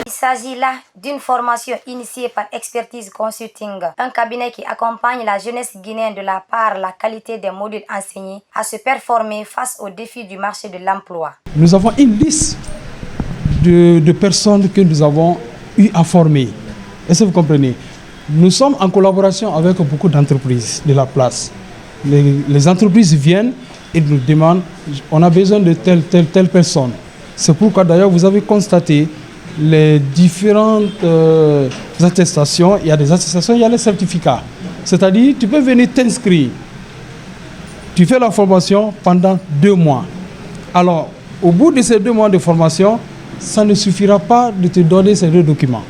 Il s'agit là d'une formation initiée par Expertise Consulting, un cabinet qui accompagne la jeunesse guinéenne de la qualité des modules enseignés à se performer face aux défis du marché de l'emploi. Nous avons une liste de personnes que nous avons eu à former. Est-ce que vous comprenez? Nous sommes en collaboration avec beaucoup d'entreprises de la place. Les entreprises viennent et nous demandent, on a besoin de telle personne. C'est pourquoi d'ailleurs vous avez constaté les différentes attestations. Il y a des attestations, il y a les certificats. C'est-à-dire, tu peux venir t'inscrire. Tu fais la formation pendant 2 mois. Alors, au bout de ces 2 mois de formation, ça ne suffira pas de te donner ces 2 documents.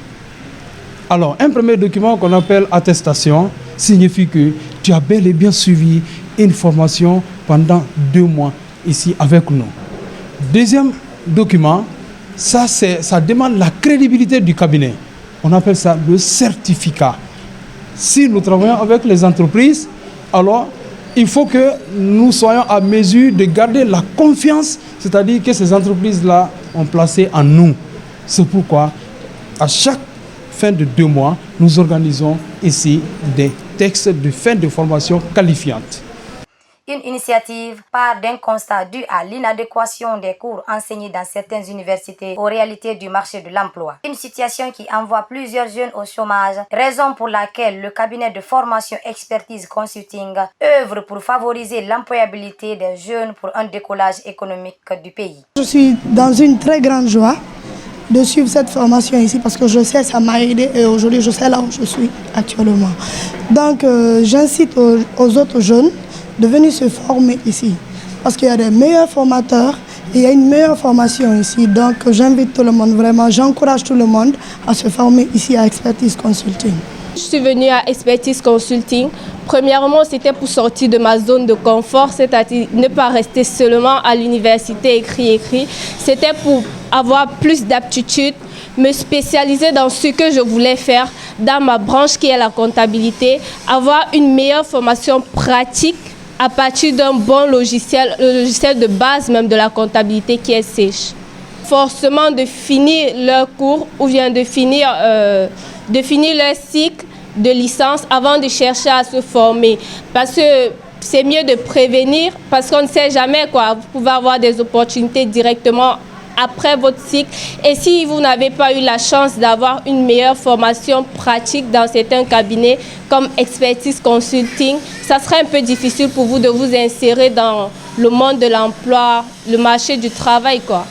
Alors, un premier document qu'on appelle attestation signifie que tu as bel et bien suivi une formation pendant 2 mois ici avec nous. Deuxième document, ça demande la crédibilité du cabinet. On appelle ça le certificat. Si nous travaillons avec les entreprises, alors il faut que nous soyons à mesure de garder la confiance, c'est-à-dire que ces entreprises-là ont placé en nous. C'est pourquoi, à chaque fin de 2 mois, nous organisons ici des textes de fin de formation qualifiantes. Une initiative part d'un constat dû à l'inadéquation des cours enseignés dans certaines universités aux réalités du marché de l'emploi. Une situation qui envoie plusieurs jeunes au chômage, raison pour laquelle le cabinet de formation Expertise Consulting œuvre pour favoriser l'employabilité des jeunes pour un décollage économique du pays. Je suis dans une très grande joie de suivre cette formation ici parce que je sais ça m'a aidé et aujourd'hui je sais là où je suis actuellement. Donc j'incite aux autres jeunes de venir se former ici parce qu'il y a des meilleurs formateurs et il y a une meilleure formation ici. Donc j'invite tout le monde, vraiment, j'encourage tout le monde à se former ici à Expertise Consulting. Je suis venue à Expertise Consulting. Premièrement, c'était pour sortir de ma zone de confort, c'est-à-dire ne pas rester seulement à l'université écrit. C'était pour avoir plus d'aptitude, me spécialiser dans ce que je voulais faire dans ma branche qui est la comptabilité, avoir une meilleure formation pratique à partir d'un bon logiciel, le logiciel de base même de la comptabilité qui est Sage. Forcément de finir leur cours ou bien de finir leur cycle de licence avant de chercher à se former. Parce que c'est mieux de prévenir parce qu'on ne sait jamais quoi. Vous pouvez avoir des opportunités directement après votre cycle. Et si vous n'avez pas eu la chance d'avoir une meilleure formation pratique dans certains cabinets comme Expertise Consulting, ça serait un peu difficile pour vous de vous insérer dans le monde de l'emploi, le marché du travail, quoi.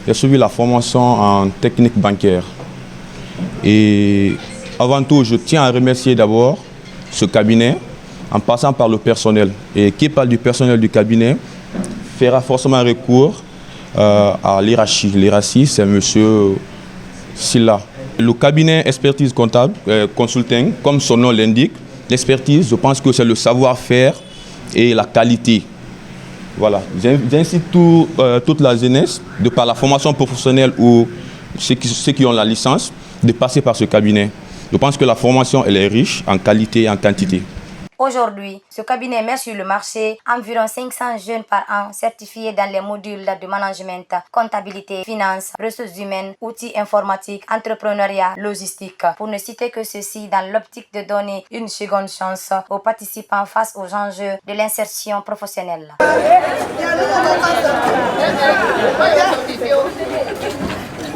J'ai suivi la formation en technique bancaire. Et avant tout, je tiens à remercier d'abord ce cabinet en passant par le personnel. Et qui parle du personnel du cabinet fera forcément recours à l'hierarchie. L'hierarchie, c'est M. Silla. Le cabinet Expertise Comptable, Consulting, comme son nom l'indique, l'expertise, je pense que c'est le savoir-faire et la qualité. Voilà. J'incite toute la jeunesse, de par la formation professionnelle ou ceux qui ont la licence, de passer par ce cabinet. Je pense que la formation elle est riche en qualité et en quantité. Aujourd'hui, ce cabinet met sur le marché environ 500 jeunes par an certifiés dans les modules de management, comptabilité, finance, ressources humaines, outils informatiques, entrepreneuriat, logistique. Pour ne citer que ceci dans l'optique de donner une seconde chance aux participants face aux enjeux de l'insertion professionnelle.